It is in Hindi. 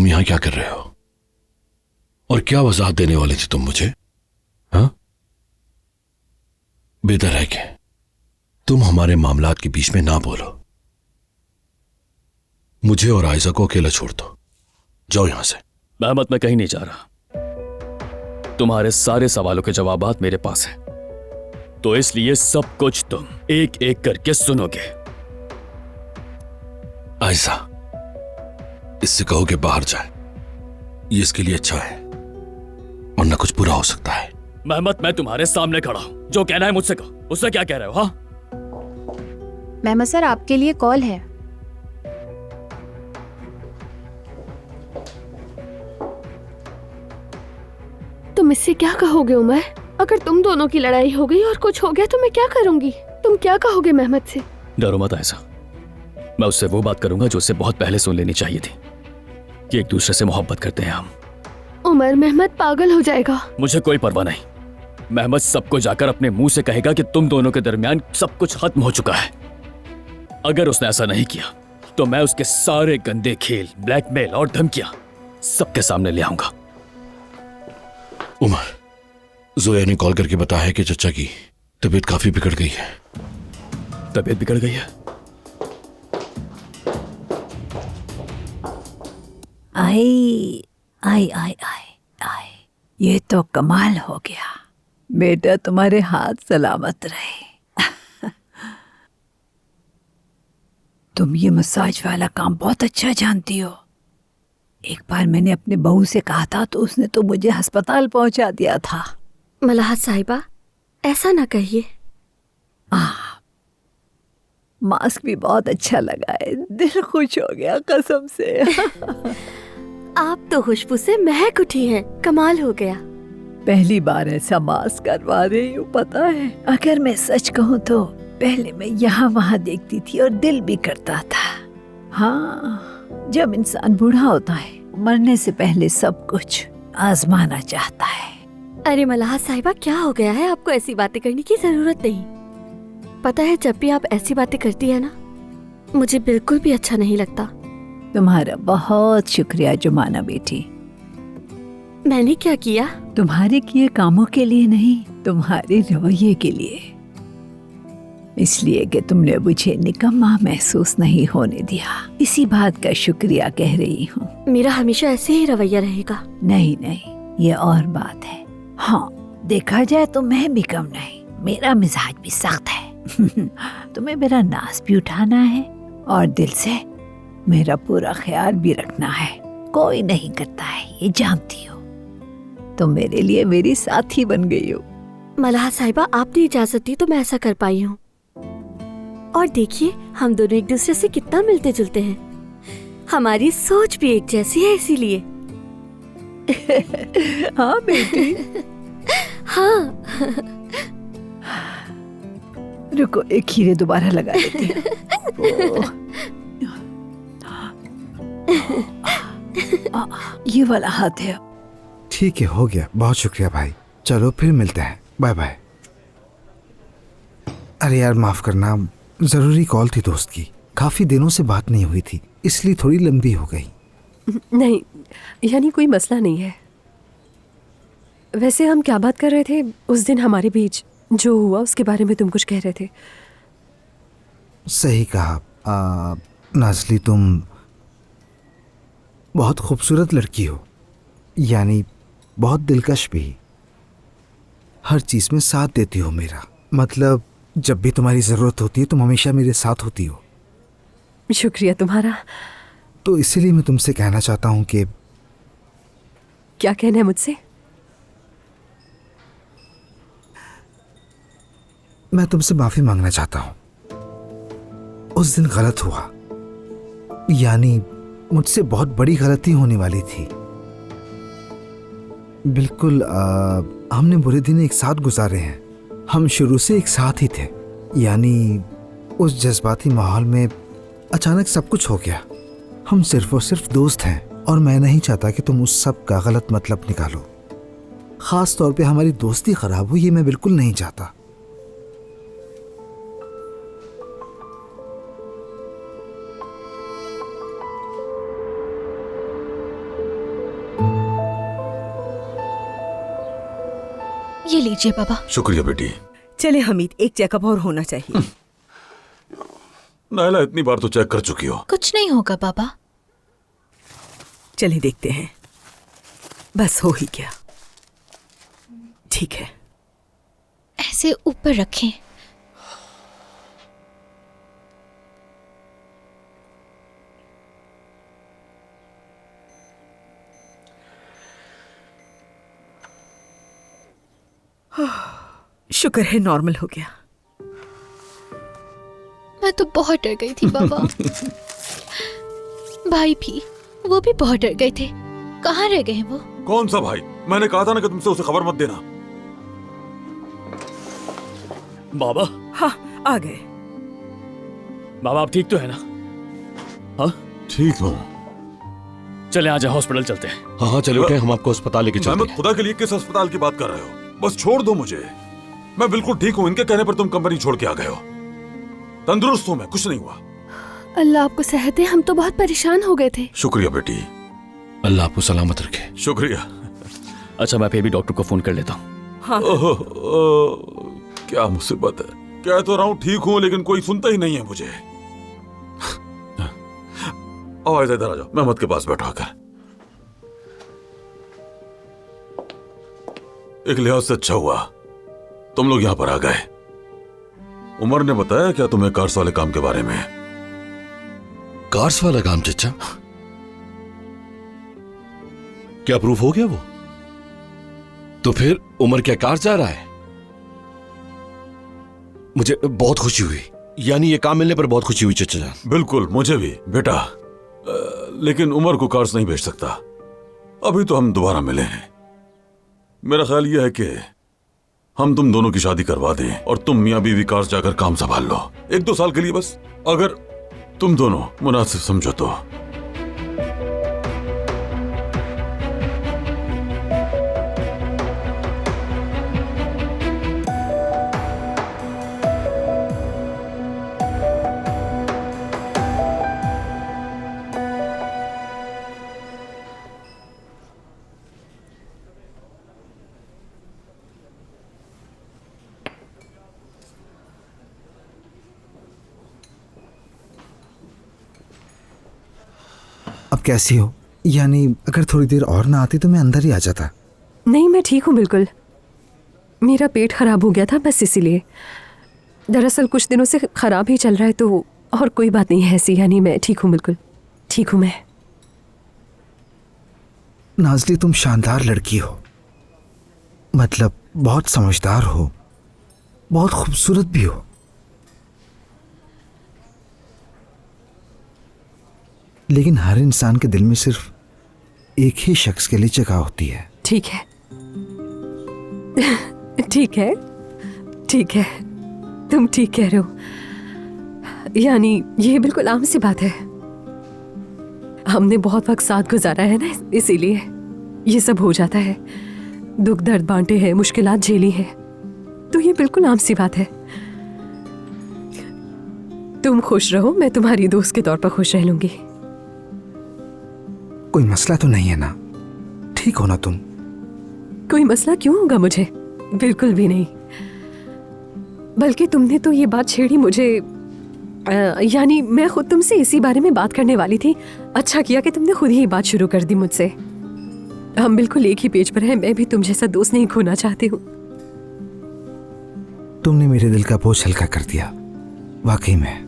तुम यहां क्या कर रहे हो और क्या वजाहत देने वाली थी तुम मुझे? हाँ, बेहतर है कि तुम हमारे मामलात के बीच में ना बोलो। मुझे और आयजा को अकेला छोड़ दो। जाओ यहां से। महमद, मैं कहीं नहीं जा रहा। तुम्हारे सारे सवालों के जवाबात मेरे पास हैं, तो इसलिए सब कुछ तुम एक एक करके सुनोगे। आयजा, इससे कहो कि बाहर जाए। ये इसके लिए अच्छा है, वरना कुछ बुरा हो सकता है। महमद, मैं तुम्हारे सामने खड़ा हूं, जो कहना है मुझसे कहो। उससे क्या कह रहे हो? हाँ, महमद सर, आपके लिए कॉल है। तुम इससे क्या कहोगे उमर? अगर तुम दोनों की लड़ाई हो गई और कुछ हो गया तो मैं क्या करूंगी? तुम क्या कहोगे महमद से? डरो मत आयशा, मैं उससे वो बात करूंगा जो उससे बहुत पहले सुन लेनी चाहिए थी, कि एक दूसरे से मोहब्बत करते हैं हम। उमर, महमद पागल हो जाएगा। मुझे कोई परवाह नहीं। महमद सबको जाकर अपने मुंह से कहेगा कि तुम दोनों के दरमियान सब कुछ खत्म हो चुका है। अगर उसने ऐसा नहीं किया तो मैं उसके सारे गंदे खेल, ब्लैकमेल और धमकियां सबके सामने ले आऊंगा। उमर, जोया ने कॉल करके बताया है कि चचा की तबीयत काफी बिगड़ गई है। तबीयत बिगड़ गई है? आई आई आई आई आई, ये तो कमाल हो गया। बेटा, तुम्हारे हाथ सलामत रहे। तुम ये मसाज वाला काम बहुत अच्छा जानती हो। एक बार मैंने अपने बहू से कहा था तो उसने तो मुझे अस्पताल पहुंचा दिया था। मलाहत साहिबा, ऐसा ना कहिए। मास्क भी बहुत अच्छा लगा है, दिल खुश हो गया कसम से। आप तो खुशबू से महक उठी हैं, कमाल हो गया। पहली बार ऐसा मास्क करवा रही हूँ, पता है। अगर मैं सच कहूँ तो पहले मैं यहाँ वहाँ देखती थी और दिल भी करता था। हाँ, जब इंसान बूढ़ा होता है, मरने से पहले सब कुछ आजमाना चाहता है। अरे मलाहत साहिबा, क्या हो गया है? आपको ऐसी बातें करने की जरूरत नहीं। पता है, जब भी आप ऐसी बातें करती है ना, मुझे बिल्कुल भी अच्छा नहीं लगता। तुम्हारा बहुत शुक्रिया जुमाना बेटी। मैंने क्या किया? तुम्हारे किए कामों के लिए नहीं, तुम्हारे रवैये के लिए। इसलिए कि तुमने मुझे निकम्मा महसूस नहीं होने दिया। इसी बात का शुक्रिया कह रही हूँ। मेरा हमेशा ऐसे ही रवैया रहेगा। नहीं नहीं, ये और बात है। हाँ, देखा जाए तो मैं भी कम नहीं, मेरा मिजाज भी सख्त है। तुम्हें मेरा नाज भी उठाना है और दिल से मेरा पूरा ख्याल भी रखना है। कोई नहीं करता है, ये जानती हो। तुम मेरे लिए मेरी साथी बन गई हो। मलाहत साहिबा, आपने इजाजत दी तो मैं ऐसा कर पाई हूँ। और देखिए, हम दोनों एक दूसरे से कितना मिलते जुलते हैं। हमारी सोच भी एक जैसी है, इसीलिए। हाँ बेटी। हाँ। रुको, एक खीरे दोबारा लगा लेती हूँ। ये वाला हाथ है। ठीक है, हो गया। बहुत शुक्रिया भाई। चलो फिर मिलते हैं। Bye bye. अरे यार, माफ करना, जरूरी कॉल थी दोस्त की। काफी दिनों से बात नहीं हुई थी, इसलिए थोड़ी लंबी हो गई। नहीं, यानी कोई मसला नहीं है। वैसे हम क्या बात कर रहे थे? उस दिन हमारे बीच जो हुआ उसके बारे में तुम कुछ कह रहे थे। सही कहा। नाज़ली, तुम बहुत खूबसूरत लड़की हो, यानी बहुत दिलकश भी। हर चीज़ में साथ देती हो मेरा। मतलब जब भी तुम्हारी ज़रूरत होती है तुम हमेशा मेरे साथ होती हो। शुक्रिया तुम्हारा। तो इसीलिए मैं तुमसे कहना चाहता हूँ कि क्या कहना है मुझसे? मैं तुमसे माफ़ी मांगना चाहता हूँ। उस दिन गलत हुआ, यानी मुझसे बहुत बड़ी गलती होने वाली थी। बिल्कुल, हमने बुरे दिन एक साथ गुजारे हैं। हम शुरू से एक साथ ही थे, यानी उस जज्बाती माहौल में अचानक सब कुछ हो गया। हम सिर्फ और सिर्फ दोस्त हैं और मैं नहीं चाहता कि तुम उस सब का गलत मतलब निकालो। ख़ास तौर पे हमारी दोस्ती ख़राब हो, ये मैं बिल्कुल नहीं चाहता। ये लीजिए बाबा। शुक्रिया बेटी। चले हमीद, एक चेकअप और होना चाहिए। नायला, इतनी बार तो चेक कर चुकी हो। कुछ नहीं होगा बाबा। चले देखते हैं, बस हो ही गया। ठीक है। ऐसे ऊपर रखें। शुक्र है नॉर्मल हो गया। मैं तो बहुत डर गई थी बाबा। भाई भी, वो भी बहुत डर गए थे। कहाँ रह गए वो? कौन सा भाई? मैंने कहा था ना कि तुमसे उसे खबर मत देना। बाबा, हाँ आ गए। बाबा आप ठीक तो है ना? हाँ ठीक हूँ। चले आज हॉस्पिटल चलते हैं। हाँ हाँ चलो उठे, हम आपको अस्पताल लेके चलते हैं। खुदा के लिए किस अस्पताल की बात कर रहे हो? बस छोड़ दो मुझे, मैं बिल्कुल ठीक हूँ। इनके कहने पर तुम कंपनी छोड़ के आ गए हो। तंदुरुस्त हूँ मैं, कुछ नहीं हुआ। अल्लाह आपको सेहत दे, हम तो बहुत परेशान हो गए थे। शुक्रिया बेटी। अल्लाह आपको सलामत रखे। शुक्रिया। अच्छा मैं फिर भी डॉक्टर को फोन कर लेता हूँ। हाँ क्या मुसीबत है। कह तो रहा हूँ ठीक हूँ, लेकिन कोई सुनता ही नहीं है मुझे। आओ इधर आ जाओ, मेहमद के पास बैठा कर। एक लिहाज से अच्छा हुआ तुम लोग यहां पर आ गए। उमर ने बताया क्या तुम्हें कार्स वाले काम के बारे में? कार्स वाला काम चचा? क्या प्रूफ हो गया वो? तो फिर उमर क्या कार जा रहा है? मुझे बहुत खुशी हुई, यानी ये काम मिलने पर बहुत खुशी हुई चचा जान। बिल्कुल, मुझे भी बेटा। लेकिन उमर को कार्स नहीं भेज सकता। अभी तो हम दोबारा मिले हैं। मेरा ख्याल यह है कि हम तुम दोनों की शादी करवा दें और तुम मियां बीवी कार्स जाकर काम संभाल लो 1-2 साल के लिए बस, अगर तुम दोनों मुनासिब समझो तो। अब कैसी हो? यानी अगर थोड़ी देर और ना आती तो मैं अंदर ही आ जाता। नहीं, मैं ठीक हूँ बिल्कुल। मेरा पेट खराब हो गया था बस इसीलिए। दरअसल कुछ दिनों से खराब ही चल रहा है, तो और कोई बात नहीं है ऐसी। यानी मैं ठीक हूँ, बिल्कुल ठीक हूँ मैं। नाज़ली, तुम शानदार लड़की हो। मतलब बहुत समझदार हो, बहुत खूबसूरत भी हो। लेकिन हर इंसान के दिल में सिर्फ एक ही शख्स के लिए जगह होती है। ठीक है ठीक है ठीक है, तुम ठीक कह रहे हो। यानी ये बिल्कुल आम सी बात है। हमने बहुत वक्त साथ गुजारा है ना, इसीलिए ये सब हो जाता है। दुख दर्द बांटे हैं, मुश्किलात झेली हैं, तो ये बिल्कुल आम सी बात है। तुम खुश रहो, मैं तुम्हारी दोस्त के तौर पर खुश रह लूंगी। कोई मसला तो नहीं है ना? ठीक हो ना तुम? कोई मसला क्यों होगा मुझे? बिल्कुल भी नहीं। बल्कि तुमने तो ये बात छेड़ी मुझे, यानी मैं खुद तुमसे इसी बारे में बात करने वाली थी। अच्छा किया कि तुमने खुद ही बात शुरू कर दी मुझसे। हम बिल्कुल एक ही पेज पर हैं। मैं भी तुम जैसा दोस्त नहीं खोना चाहती हूँ। तुमने मेरे दिल का बोझ हल्का कर दिया, वाकई में।